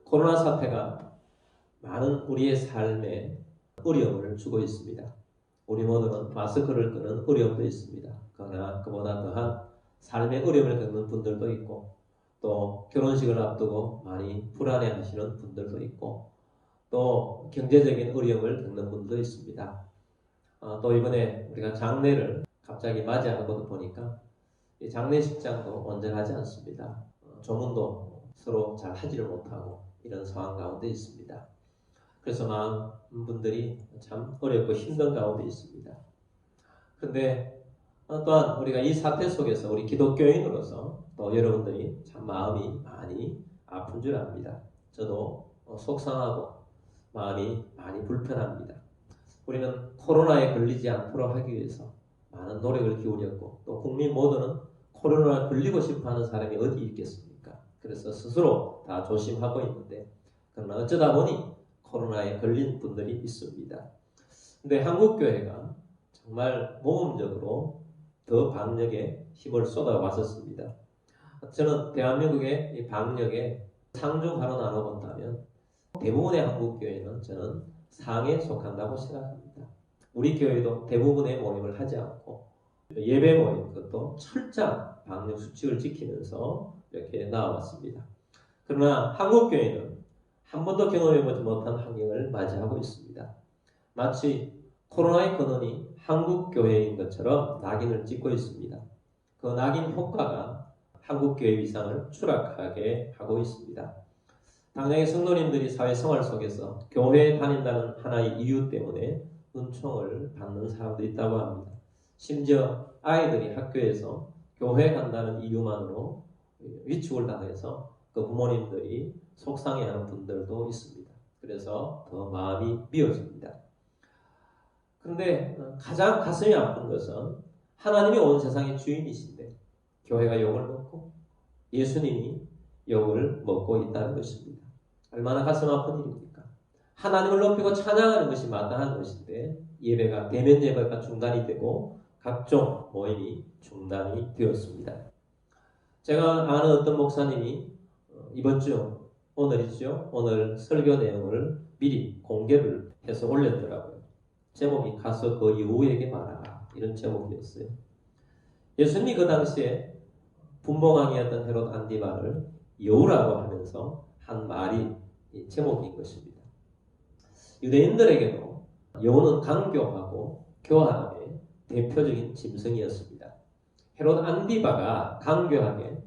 코로나 사태가 많은 우리의 삶에 어려움을 주고 있습니다. 우리 모두는 마스크를 끄는 어려움도 있습니다. 그러나 그보다 더한 삶의 어려움을 겪는 분들도 있고, 또 결혼식을 앞두고 많이 불안해하시는 분들도 있고, 또 경제적인 어려움을 겪는 분도 있습니다. 또 이번에 우리가 장례를 갑자기 맞이하고도 보니까 이 장례식장도 온전하지 않습니다. 조문도 서로 잘 하지를 못하고 이런 상황 가운데 있습니다. 그래서 많은 분들이 참 어렵고 힘든 가운데 있습니다. 그런데 또한 우리가 이 사태 속에서 우리 기독교인으로서 또 여러분들이 참 마음이 많이 아픈 줄 압니다. 저도 속상하고 마음이 많이 불편합니다. 우리는 코로나에 걸리지 않도록 하기 위해서 많은 노력을 기울였고, 또 국민 모두는 코로나에 걸리고 싶어하는 사람이 어디 있겠습니까? 그래서 스스로 다 조심하고 있는데, 그러나 어쩌다 보니 코로나에 걸린 분들이 있습니다. 근데 한국교회가 정말 모범적으로 더 방역에 힘을 쏟아왔었습니다. 저는 대한민국의 이 방역에 상중하로 나눠본다면 대부분의 한국교회는 저는 상에 속한다고 생각합니다. 우리 교회도 대부분의 모임을 하지 않고 예배 모임, 그것도 철저한 방역 수칙을 지키면서 이렇게 나와왔습니다. 그러나 한국교회는 한 번도 경험해보지 못한 환경을 맞이하고 있습니다. 마치 코로나의 근원이 한국교회인 것처럼 낙인을 찍고 있습니다. 그 낙인 효과가 한국교회 위상을 추락하게 하고 있습니다. 당장의 성도님들이 사회생활 속에서 교회에 다닌다는 하나의 이유 때문에 은총을 받는 사람도 있다고 합니다. 심지어 아이들이 학교에서 교회 간다는 이유만으로 위축을 당해서 그 부모님들이 속상해하는 분들도 있습니다. 그래서 더 마음이 미어집니다. 그런데 가장 가슴이 아픈 것은 하나님이 온 세상의 주인이신데 교회가 욕을 먹고 예수님이 욕을 먹고 있다는 것입니다. 얼마나 가슴 아픈 일입니까? 하나님을 높이고 찬양하는 것이 마땅한 것인데 예배가 대면 예배가 중단이 되고 각종 모임이 중단이 되었습니다. 제가 아는 어떤 목사님이 이번 주 오늘이죠. 오늘 설교 내용을 미리 공개를 해서 올렸더라고요. 제목이 가서 그 여우에게 말하라, 이런 제목이었어요. 예수님이 그 당시에 분봉왕이었던 헤롯 안디바를 여우라고 하면서 한 말이 제목인 것입니다. 유대인들에게도 여우는 강교하고 교활함의 대표적인 짐승이었습니다. 헤롯 안디바가 강교하게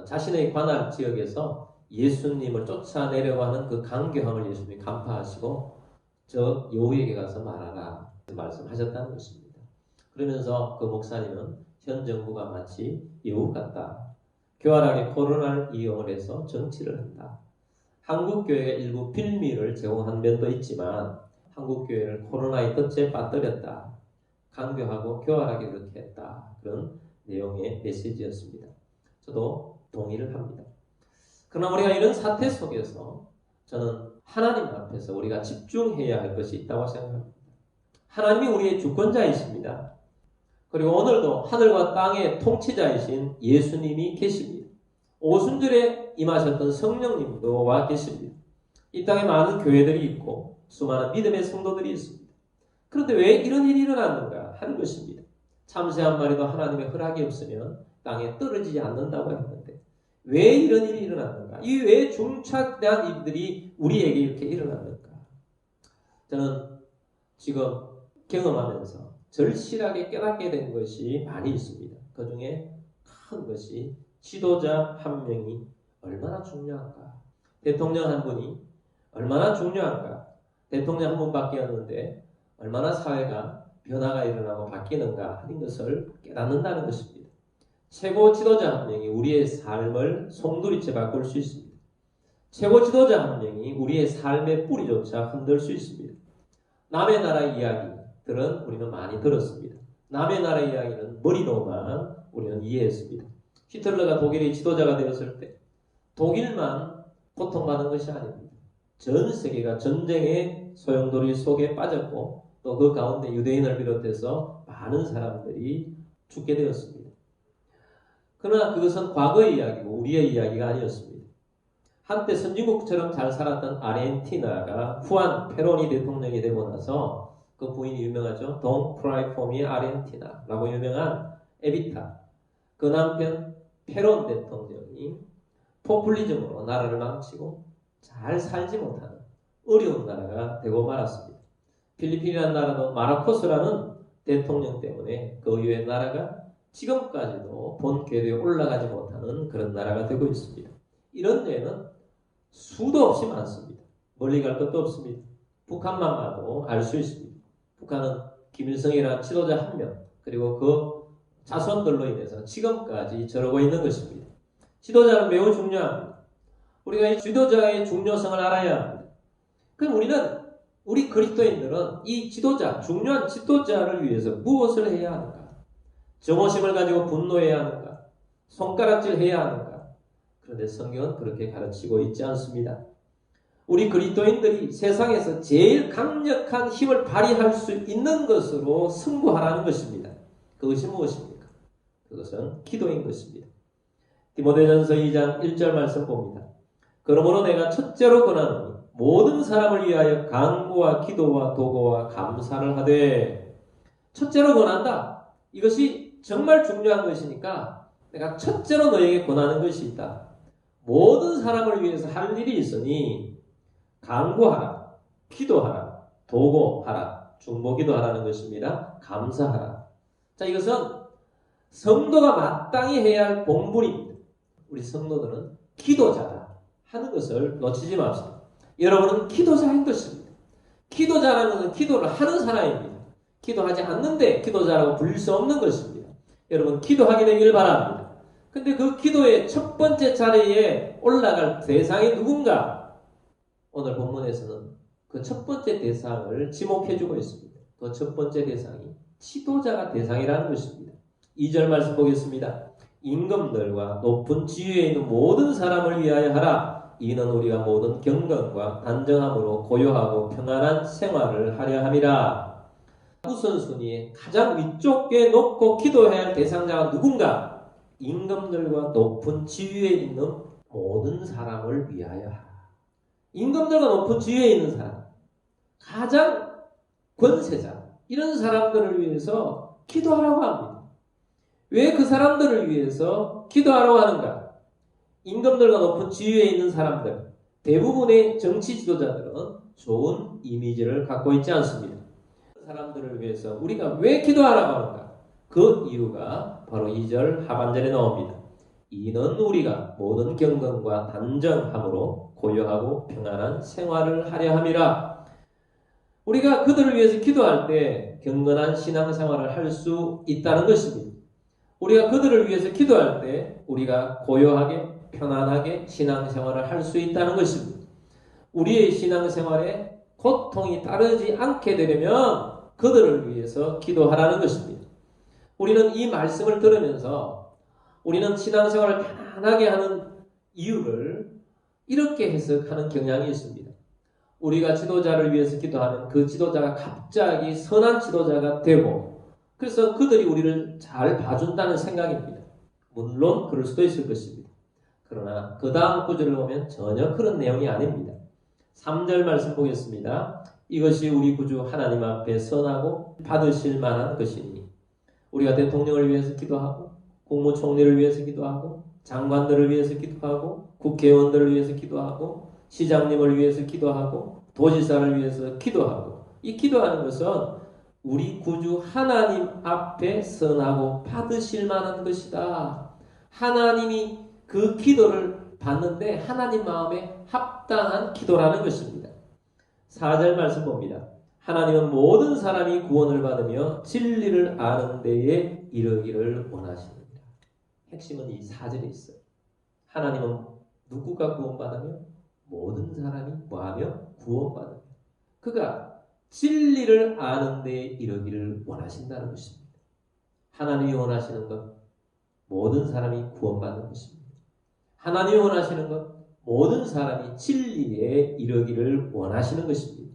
자신의 관할 지역에서 예수님을 쫓아내려고 하는 그 강교함을 예수님이 간파하시고 저 여우에게 가서 말하라 말씀하셨다는 것입니다. 그러면서 그 목사님은 현 정부가 마치 여우 같다. 교활하게 코로나를 이용을 해서 정치를 한다. 한국교회가 일부 빌미를 제공한 면도 있지만 한국교회를 코로나의 덫에 빠뜨렸다. 강교하고 교활하게 그렇게 했다. 그런 내용의 메시지였습니다. 저도 동의를 합니다. 그러나 우리가 이런 사태 속에서 저는 하나님 앞에서 우리가 집중해야 할 것이 있다고 생각합니다. 하나님이 우리의 주권자이십니다. 그리고 오늘도 하늘과 땅의 통치자이신 예수님이 계십니다. 오순절에 임하셨던 성령님도 와 계십니다. 이 땅에 많은 교회들이 있고 수많은 믿음의 성도들이 있습니다. 그런데 왜 이런 일이 일어났는가 하는 것입니다. 참새 한 마리도 하나님의 허락이 없으면 땅에 떨어지지 않는다고 했는데 왜 이런 일이 일어났는가? 이 왜 중차대한 일들이 우리에게 이렇게 일어났는가? 저는 지금 경험하면서 절실하게 깨닫게 된 것이 많이 있습니다. 그 중에 큰 것이 지도자 한 명이 얼마나 중요한가? 대통령 한 분이 얼마나 중요한가? 대통령 한 분밖에였는데 얼마나 사회가 변화가 일어나고 바뀌는가 하는 것을 깨닫는다는 것입니다. 최고 지도자 한 명이 우리의 삶을 송두리째 바꿀 수 있습니다. 최고 지도자 한 명이 우리의 삶의 뿌리조차 흔들 수 있습니다. 남의 나라 이야기들은 우리는 많이 들었습니다. 남의 나라 이야기는 머리로만 우리는 이해했습니다. 히틀러가 독일의 지도자가 되었을 때 독일만 고통받은 것이 아닙니다. 전 세계가 전쟁의 소용돌이 속에 빠졌고 또 그 가운데 유대인을 비롯해서 많은 사람들이 죽게 되었습니다. 그러나 그것은 과거의 이야기고 우리의 이야기가 아니었습니다. 한때 선진국처럼 잘 살았던 아르헨티나가 후안 페론이 대통령이 되고 나서 그 부인이 유명하죠. Don't cry for me, 아르헨티나라고 유명한 에비타. 그 남편 페론 대통령이 포퓰리즘으로 나라를 망치고 잘 살지 못하는 어려운 나라가 되고 말았습니다. 필리핀이라는 나라도 마르코스라는 대통령 때문에 그 이후의 나라가 지금까지도 본 궤도에 올라가지 못하는 그런 나라가 되고 있습니다. 이런 예는 수도 없이 많습니다. 멀리 갈 것도 없습니다. 북한만 봐도 알 수 있습니다. 북한은 김일성이라는 지도자 한 명, 그리고 그 자손들로 인해서 지금까지 저러고 있는 것입니다. 지도자는 매우 중요합니다. 우리가 이 지도자의 중요성을 알아야 합니다. 그럼 우리 그리스도인들은 이 지도자, 중요한 지도자를 위해서 무엇을 해야 하는가? 정오심을 가지고 분노해야 하는가? 손가락질 해야 하는가? 그런데 성경은 그렇게 가르치고 있지 않습니다. 우리 그리스도인들이 세상에서 제일 강력한 힘을 발휘할 수 있는 것으로 승부하라는 것입니다. 그것이 무엇입니까? 그것은 기도인 것입니다. 디모데전서 2장 1절 말씀 봅니다. 그러므로 내가 첫째로 권하노니 모든 사람을 위하여 간구와 기도와 도구와 감사를 하되. 첫째로 권한다. 이것이 정말 중요한 것이니까 내가 첫째로 너에게 권하는 것이 있다. 모든 사람을 위해서 할 일이 있으니 간구하라, 기도하라, 도구하라, 중보기도하라는 것입니다. 감사하라. 자, 이것은 성도가 마땅히 해야 할 본분입니다. 우리 성도들은 기도자다 하는 것을 놓치지 맙시다. 여러분은 기도자인 것입니다. 기도자라는 것은 기도를 하는 사람입니다. 기도하지 않는데 기도자라고 불릴 수 없는 것입니다. 여러분 기도하게 되기를 바랍니다. 근데 그 기도의 첫 번째 자리에 올라갈 대상이 누군가? 오늘 본문에서는 그 첫 번째 대상을 지목해주고 있습니다. 그 첫 번째 대상이 지도자가 대상이라는 것입니다. 2절 말씀 보겠습니다. 임금들과 높은 지위에 있는 모든 사람을 위하여 하라. 이는 우리가 모든 경건과 단정함으로 고요하고 평안한 생활을 하려 함이라. 우선순위에 가장 위쪽에 놓고 기도해야 할 대상자가 누군가? 임금들과 높은 지위에 있는 모든 사람을 위하여 하라. 임금들과 높은 지위에 있는 사람, 가장 권세자, 이런 사람들을 위해서 기도하라고 합니다. 왜 그 사람들을 위해서 기도하라고 하는가? 임금들과 높은 지위에 있는 사람들, 대부분의 정치 지도자들은 좋은 이미지를 갖고 있지 않습니다. 그 사람들을 위해서 우리가 왜 기도하라고 하는가? 그 이유가 바로 2절 하반절에 나옵니다. 이는 우리가 모든 경건과 단정함으로 고요하고 평안한 생활을 하려 함이라. 우리가 그들을 위해서 기도할 때 경건한 신앙생활을 할 수 있다는 것입니다. 우리가 그들을 위해서 기도할 때 우리가 고요하게 편안하게 신앙생활을 할 수 있다는 것입니다. 우리의 신앙생활에 고통이 따르지 않게 되려면 그들을 위해서 기도하라는 것입니다. 우리는 이 말씀을 들으면서 우리는 신앙생활을 편안하게 하는 이유를 이렇게 해석하는 경향이 있습니다. 우리가 지도자를 위해서 기도하면 그 지도자가 갑자기 선한 지도자가 되고 그래서 그들이 우리를 잘 봐준다는 생각입니다. 물론 그럴 수도 있을 것입니다. 그러나 그 다음 구절을 보면 전혀 그런 내용이 아닙니다. 3절 말씀 보겠습니다. 이것이 우리 구주 하나님 앞에 선하고 받으실 만한 것이니 우리가 대통령을 위해서 기도하고 국무총리를 위해서 기도하고 장관들을 위해서 기도하고 국회의원들을 위해서 기도하고 시장님을 위해서 기도하고 도지사를 위해서 기도하고 이 기도하는 것은 우리 구주 하나님 앞에 선하고 받으실 만한 것이다. 하나님이 그 기도를 받는데 하나님 마음에 합당한 기도라는 것입니다. 4절 말씀 봅니다. 하나님은 모든 사람이 구원을 받으며 진리를 아는 데에 이르기를 원하십니다. 핵심은 이 4절에 있어요. 하나님은 누구가 구원받으며 모든 사람이 뭐하며 구원받으며 그가 진리를 아는 데에 이르기를 원하신다는 것입니다. 하나님이 원하시는 것 모든 사람이 구원받는 것입니다. 하나님이 원하시는 것 모든 사람이 진리에 이르기를 원하시는 것입니다.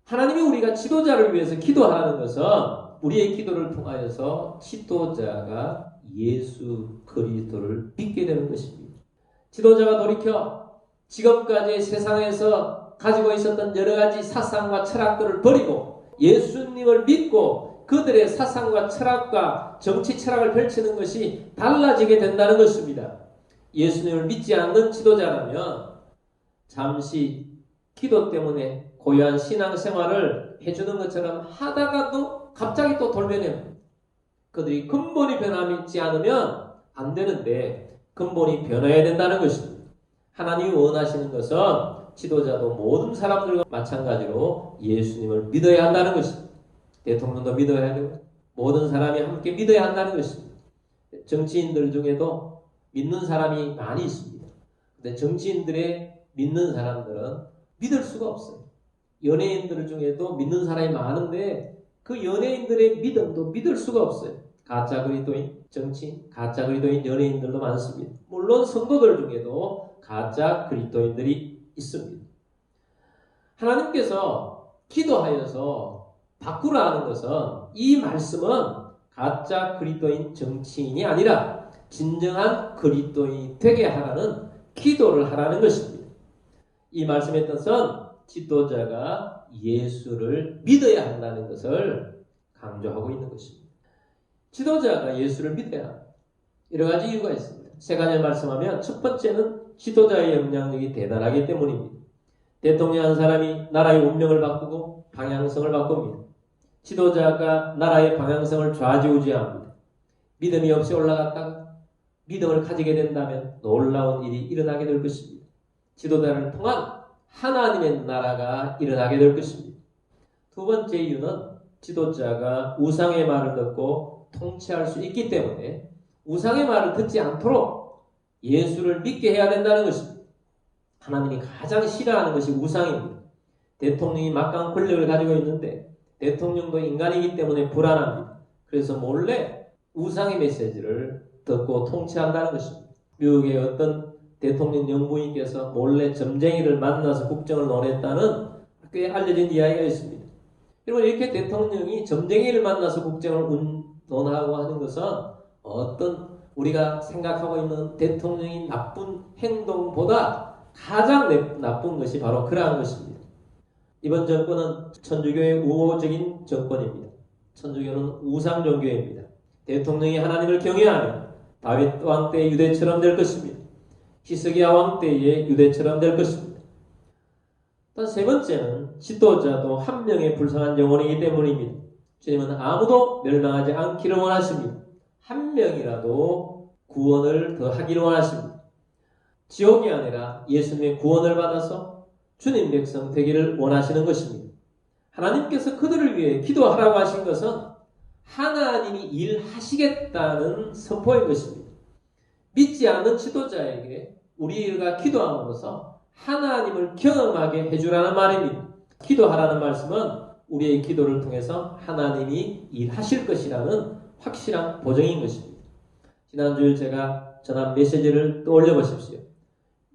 하나님이 우리가 지도자를 위해서 기도하는 것은 우리의 기도를 통하여서 지도자가 예수 그리스도를 믿게 되는 것입니다. 지도자가 돌이켜 지금까지 세상에서 가지고 있었던 여러 가지 사상과 철학들을 버리고 예수님을 믿고 그들의 사상과 철학과 정치 철학을 펼치는 것이 달라지게 된다는 것입니다. 예수님을 믿지 않는 지도자라면 잠시 기도 때문에 고요한 신앙생활을 해주는 것처럼 하다가도 갑자기 또 돌변해요. 그들이 근본이 변하지 않으면 안 되는데 근본이 변해야 된다는 것입니다. 하나님이 원하시는 것은 지도자도 모든 사람들과 마찬가지로 예수님을 믿어야 한다는 것입니다. 대통령도 믿어야 되고 모든 사람이 함께 믿어야 한다는 것입니다. 정치인들 중에도 믿는 사람이 많이 있습니다. 근데 정치인들의 믿는 사람들은 믿을 수가 없어요. 연예인들 중에도 믿는 사람이 많은데 그 연예인들의 믿음도 믿을 수가 없어요. 가짜 그리스도인 정치인, 가짜 그리스도인 연예인들도 많습니다. 물론 성도들 중에도 가짜 그리스도인들이 있습니다. 하나님께서 기도하여서 바꾸라 하는 것은 이 말씀은 가짜 그리스도인 정치인이 아니라 진정한 그리스도인이 되게 하라는 기도를 하라는 것입니다. 이 말씀의 뜻은 지도자가 예수를 믿어야 한다는 것을 강조하고 있는 것입니다. 지도자가 예수를 믿어야 합니다. 여러 가지 이유가 있습니다. 세 가지를 말씀하면 첫 번째는 지도자의 영향력이 대단하기 때문입니다. 대통령 한 사람이 나라의 운명을 바꾸고 방향성을 바꿉니다. 지도자가 나라의 방향성을 좌지우지합니다. 믿음이 없이 올라갔다가 믿음을 가지게 된다면 놀라운 일이 일어나게 될 것입니다. 지도자를 통한 하나님의 나라가 일어나게 될 것입니다. 두 번째 이유는 지도자가 우상의 말을 듣고 통치할 수 있기 때문에 우상의 말을 듣지 않도록 예수를 믿게 해야 된다는 것입니다. 하나님이 가장 싫어하는 것이 우상입니다. 대통령이 막강한 권력을 가지고 있는데 대통령도 인간이기 때문에 불안합니다. 그래서 몰래 우상의 메시지를 듣고 통치한다는 것입니다. 미국의 어떤 대통령 영부인께서 몰래 점쟁이를 만나서 국정을 논했다는 꽤 알려진 이야기가 있습니다. 여러분 이렇게 대통령이 점쟁이를 만나서 국정을 논하고 하는 것은 어떤 우리가 생각하고 있는 대통령이 나쁜 행동보다 가장 나쁜 것이 바로 그러한 것입니다. 이번 정권은 천주교의 우호적인 정권입니다. 천주교는 우상 종교입니다. 대통령이 하나님을 경외하며 다윗 왕 때의 유대처럼 될 것입니다. 히스기야 왕 때의 유대처럼 될 것입니다. 또 세 번째는 지도자도 한 명의 불쌍한 영혼이기 때문입니다. 주님은 아무도 멸망하지 않기를 원하십니다. 한 명이라도 구원을 더 하기를 원하십니다. 지옥이 아니라 예수님의 구원을 받아서 주님 백성 되기를 원하시는 것입니다. 하나님께서 그들을 위해 기도하라고 하신 것은 하나님이 일하시겠다는 선포인 것입니다. 믿지 않는 지도자에게 우리가 기도함으로써 하나님을 경험하게 해주라는 말입니다. 기도하라는 말씀은 우리의 기도를 통해서 하나님이 일하실 것이라는 확실한 보증인 것입니다. 지난주에 제가 전한 메시지를 떠올려 보십시오.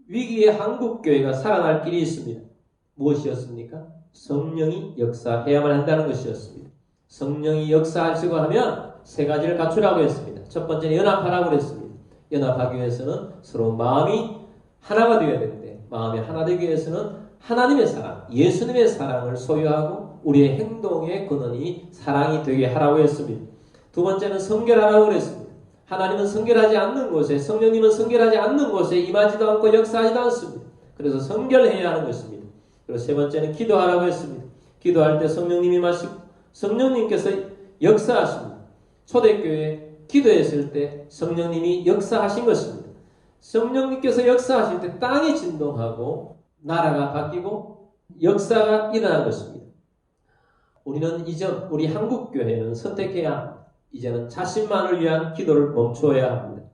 위기의 한국교회가 살아날 길이 있습니다. 무엇이었습니까? 성령이 역사해야만 한다는 것이었습니다. 성령이 역사하시고 하면 세 가지를 갖추라고 했습니다. 첫 번째는 연합하라고 했습니다. 연합하기 위해서는 서로 마음이 하나가 되어야 되는데 마음이 하나 되기 위해서는 하나님의 사랑, 예수님의 사랑을 소유하고 우리의 행동의 근원이 사랑이 되게 하라고 했습니다. 두 번째는 성결하라고 했습니다. 하나님은 성결하지 않는 곳에, 성령님은 성결하지 않는 곳에 임하지도 않고 역사하지도 않습니다. 그래서 성결해야 하는 것입니다. 그리고 세 번째는 기도하라고 했습니다. 기도할 때 성령님이 임하시고 성령님께서 역사하십니다. 초대교회 기도했을 때 성령님이 역사하신 것입니다. 성령님께서 역사하실 때 땅이 진동하고 나라가 바뀌고 역사가 일어난 것입니다. 우리는 우리 한국교회는 선택해야 합니다. 이제는 자신만을 위한 기도를 멈춰야 합니다.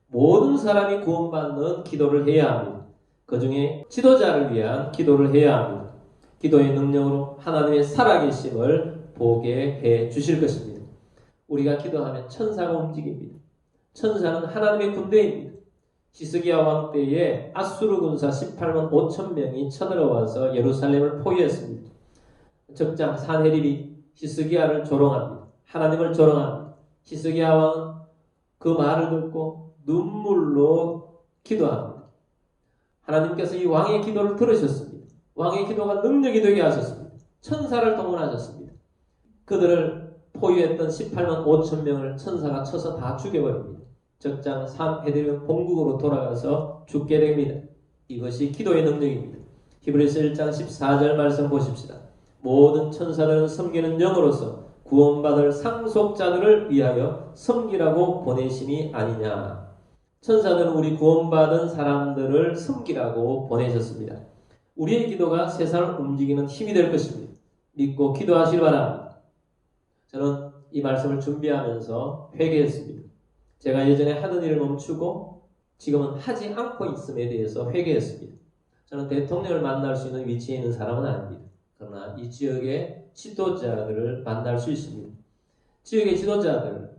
모든 사람이 구원받는 기도를 해야 합니다. 그 중에 지도자를 위한 기도를 해야 합니다. 기도의 능력으로 하나님의 살아계심을 보게 해 주실 것입니다. 우리가 기도하면 천사가 움직입니다. 천사는 하나님의 군대입니다. 히스기야 왕 때에 아수르 군사 18만 5천 명이 쳐들어와서 예루살렘을 포위했습니다. 적장 산헤립이 히스기야를 조롱합니다. 하나님을 조롱합니다. 히스기야 왕은 그 말을 듣고 눈물로 기도합니다. 하나님께서 이 왕의 기도를 들으셨습니다. 왕의 기도가 능력이 되게 하셨습니다. 천사를 동원하셨습니다. 그들을 포위했던 18만 5천 명을 천사가 쳐서 다 죽여버립니다. 적장 3해들은 본국으로 돌아가서 죽게 됩니다. 이것이 기도의 능력입니다. 히브리서 1장 14절 말씀 보십시다. 모든 천사들은 섬기는 영으로서 구원받을 상속자들을 위하여 섬기라고 보내심이 아니냐. 천사들은 우리 구원받은 사람들을 섬기라고 보내셨습니다. 우리의 기도가 세상을 움직이는 힘이 될 것입니다. 믿고 기도하시기 바랍니다. 저는 이 말씀을 준비하면서 회개했습니다. 제가 예전에 하던 일을 멈추고 지금은 하지 않고 있음에 대해서 회개했습니다. 저는 대통령을 만날 수 있는 위치에 있는 사람은 아닙니다. 그러나 이 지역의 지도자들을 만날 수 있습니다. 지역의 지도자들,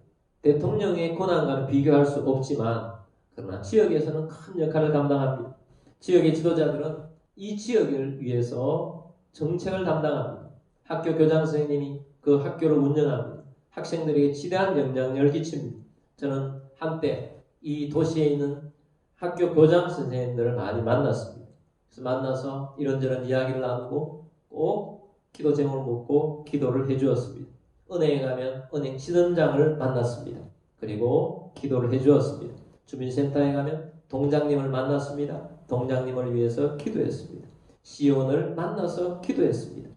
대통령의 권한과는 비교할 수 없지만 그러나 지역에서는 큰 역할을 감당합니다. 지역의 지도자들은 이 지역을 위해서 정책을 담당합니다. 학교 교장 선생님이 그 학교를 운영합니다. 학생들에게 지대한 영향력을 끼칩니다. 저는 한때 이 도시에 있는 학교 교장 선생님들을 많이 만났습니다. 그래서 만나서 이런저런 이야기를 나누고 꼭 기도 제목을 묻고 기도를 해주었습니다. 은행에 가면 은행 지점장을 만났습니다. 그리고 기도를 해주었습니다. 주민센터에 가면 동장님을 만났습니다. 동장님을 위해서 기도했습니다. 시의원을 만나서 기도했습니다.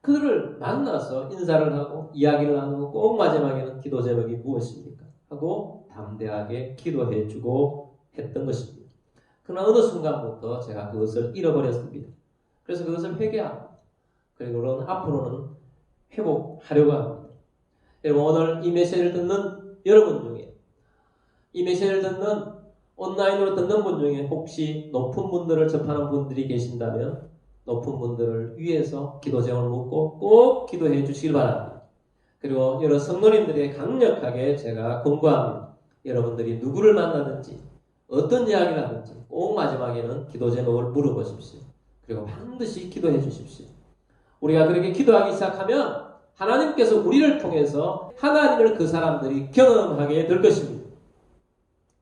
그들을 만나서 인사를 하고 이야기를 나누고 꼭 마지막에는 기도 제목이 무엇입니까? 하고 담대하게 기도해주고 했던 것입니다. 그러나 어느 순간부터 제가 그것을 잃어버렸습니다. 그래서 그것을 회개합니다. 그리고 앞으로는 회복하려고 합니다. 여러분 오늘 이 메시지를 듣는 여러분 중에 이 메시지를 듣는 온라인으로 듣는 분 중에 혹시 높은 분들을 접하는 분들이 계신다면 높은 분들을 위해서 기도 제목을 묻고 꼭 기도해 주시길 바랍니다. 그리고 여러 성도님들에게 강력하게 제가 권고합니다. 여러분들이 누구를 만나든지 어떤 이야기를 하든지 꼭 마지막에는 기도 제목을 물어보십시오. 그리고 반드시 기도해 주십시오. 우리가 그렇게 기도하기 시작하면 하나님께서 우리를 통해서 하나님을 그 사람들이 경험하게 될 것입니다.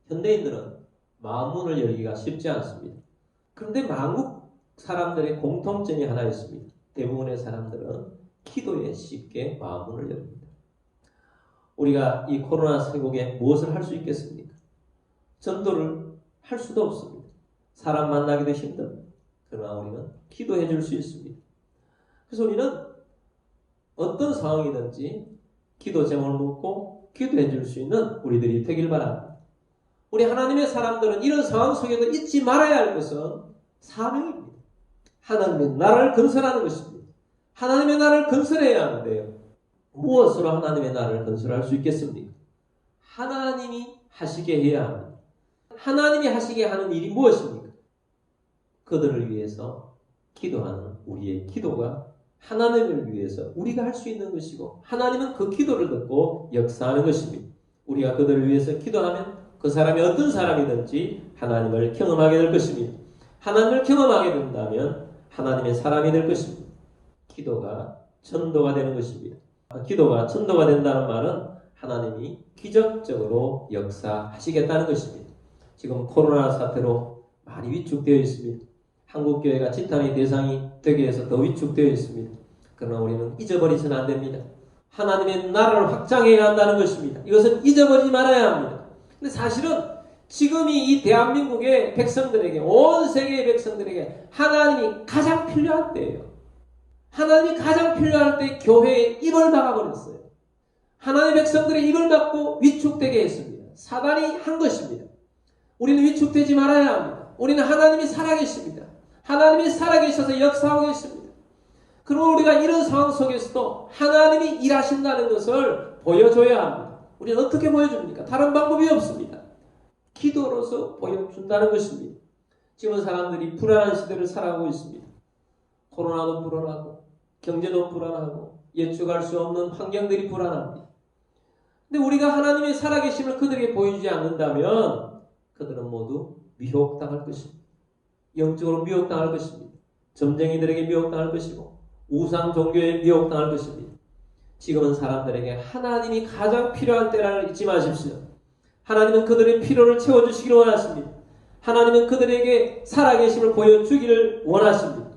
현대인들은 마음문을 열기가 쉽지 않습니다. 그런데 만국 사람들의 공통점이 하나 있습니다. 대부분의 사람들은 기도에 쉽게 마음문을 열립니다. 우리가 이 코로나 시국에 무엇을 할 수 있겠습니까? 전도를 할 수도 없습니다. 사람 만나기도 힘듭니다. 그러나 우리는 기도해 줄 수 있습니다. 그래서 우리는 어떤 상황이든지 기도 제목을 묻고 기도해 줄 수 있는 우리들이 되길 바랍니다. 우리 하나님의 사람들은 이런 상황 속에도 잊지 말아야 할 것은 사명입니다. 하나님의 나라를 건설하는 것입니다. 하나님의 나라를 건설해야 하는데요. 무엇으로 하나님의 나라를 건설할 수 있겠습니까? 하나님이 하시게 해야 합니다. 하나님이 하시게 하는 일이 무엇입니까? 그들을 위해서 기도하는 우리의 기도가 하나님을 위해서 우리가 할 수 있는 것이고 하나님은 그 기도를 듣고 역사하는 것입니다. 우리가 그들을 위해서 기도하면 그 사람이 어떤 사람이든지 하나님을 경험하게 될 것입니다. 하나님을 경험하게 된다면 하나님의 사람이 될 것입니다. 기도가 전도가 되는 것입니다. 기도가 전도가 된다는 말은 하나님이 기적적으로 역사하시겠다는 것입니다. 지금 코로나 사태로 많이 위축되어 있습니다. 한국교회가 지탄의 대상이 되기 위해서 더 위축되어 있습니다. 그러나 우리는 잊어버리서는 안 됩니다. 하나님의 나라를 확장해야 한다는 것입니다. 이것은 잊어버리지 말아야 합니다. 근데 사실은 지금이 이 대한민국의 백성들에게, 온 세계의 백성들에게 하나님이 가장 필요한 때예요. 하나님이 가장 필요할 때 교회에 입을 막아버렸어요. 하나님의 백성들의 입을 막고 위축되게 했습니다. 사단이 한 것입니다. 우리는 위축되지 말아야 합니다. 우리는 하나님이 살아계십니다. 하나님이 살아계셔서 역사하고 계십니다. 그럼 우리가 이런 상황 속에서도 하나님이 일하신다는 것을 보여줘야 합니다. 우리는 어떻게 보여줍니까? 다른 방법이 없습니다. 기도로서 보여준다는 것입니다. 지금 사람들이 불안한 시대를 살아가고 있습니다. 코로나도 불안하고 경제도 불안하고 예측할 수 없는 환경들이 불안합니다. 근데 우리가 하나님의 살아계심을 그들에게 보여주지 않는다면 그들은 모두 미혹당할 것입니다. 영적으로 미혹당할 것입니다. 점쟁이들에게 미혹당할 것이고 우상 종교에 미혹당할 것입니다. 지금은 사람들에게 하나님이 가장 필요한 때라는 걸 잊지 마십시오. 하나님은 그들의 필요를 채워주시기를 원하십니다. 하나님은 그들에게 살아계심을 보여주기를 원하십니다.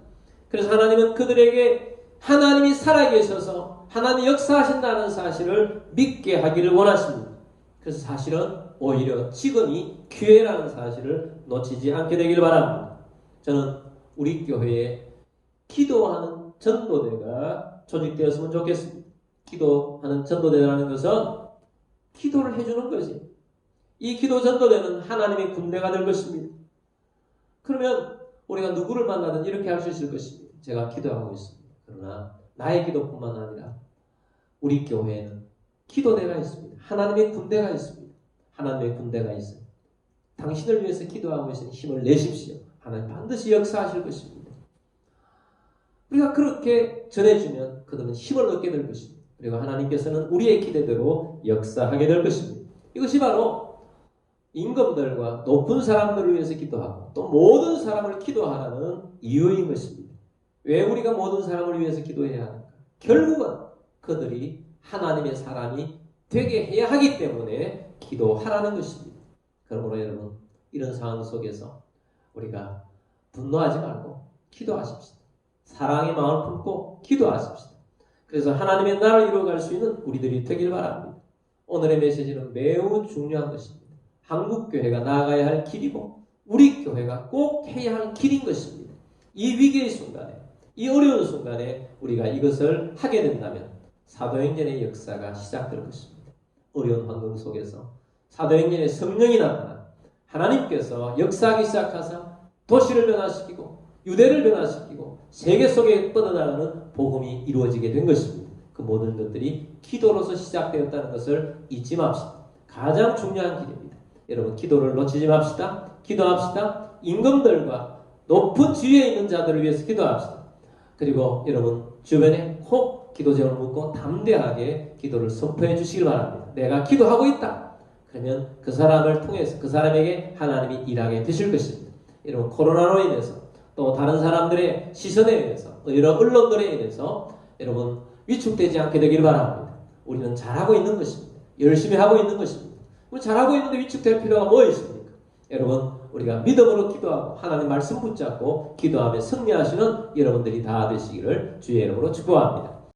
그래서 하나님은 그들에게 하나님이 살아계셔서 하나님이 역사하신다는 사실을 믿게 하기를 원하십니다. 그래서 사실은 오히려 지금이 기회라는 사실을 놓치지 않게 되길 바랍니다. 저는 우리 교회에 기도하는 전도대가 조직되었으면 좋겠습니다. 기도하는 전도대라는 것은 기도를 해주는 거지. 이 기도 전도대는 하나님의 군대가 될 것입니다. 그러면 우리가 누구를 만나든 이렇게 할 수 있을 것입니다. 제가 기도하고 있습니다. 그러나 나의 기도뿐만 아니라 우리 교회에는 기도대가 있습니다. 하나님의 군대가 있습니다. 하나님의 군대가 있어요. 당신을 위해서 기도하고 있으니 힘을 내십시오. 하나님 반드시 역사하실 것입니다. 우리가 그렇게 전해주면 그들은 힘을 얻게 될 것입니다. 그리고 하나님께서는 우리의 기대대로 역사하게 될 것입니다. 이것이 바로 임금들과 높은 사람들을 위해서 기도하고 또 모든 사람을 기도하라는 이유인 것입니다. 왜 우리가 모든 사람을 위해서 기도해야 하는가? 결국은 그들이 하나님의 사람이 되게 해야 하기 때문에 기도하라는 것입니다. 그러므로 여러분, 이런 상황 속에서 우리가 분노하지 말고 기도하십시다. 사랑의 마음을 품고 기도하십시다. 그래서 하나님의 나라를 이루어갈 수 있는 우리들이 되길 바랍니다. 오늘의 메시지는 매우 중요한 것입니다. 한국교회가 나아가야 할 길이고 우리 교회가 꼭 해야 할 길인 것입니다. 이 위기의 순간에, 이 어려운 순간에 우리가 이것을 하게 된다면 사도행전의 역사가 시작될 것입니다. 어려운 환경 속에서 사도행전의 성령이 나타나 하나님께서 역사하기 시작하사 도시를 변화시키고 유대를 변화시키고 세계 속에 뻗어나가는 복음이 이루어지게 된 것입니다. 그 모든 것들이 기도로서 시작되었다는 것을 잊지 맙시다. 가장 중요한 길입니다. 여러분, 기도를 놓치지 맙시다. 기도합시다. 임금들과 높은 지위에 있는 자들을 위해서 기도합시다. 그리고 여러분 주변에 꼭 기도 제목을 묻고 담대하게 기도를 선포해 주시길 바랍니다. 내가 기도하고 있다. 그러면 그 사람을 통해서 그 사람에게 하나님이 일하게 되실 것입니다. 여러분, 코로나로 인해서 또 다른 사람들의 시선에 의해서 여러 언론들에 의해서 여러분 위축되지 않게 되길 바랍니다. 우리는 잘하고 있는 것입니다. 열심히 하고 있는 것입니다. 우리 잘하고 있는데 위축될 필요가 뭐 있습니까? 여러분, 우리가 믿음으로 기도하고 하나님 말씀 붙잡고 기도하며 승리하시는 여러분들이 다 되시기를 주의 이름으로 축복합니다.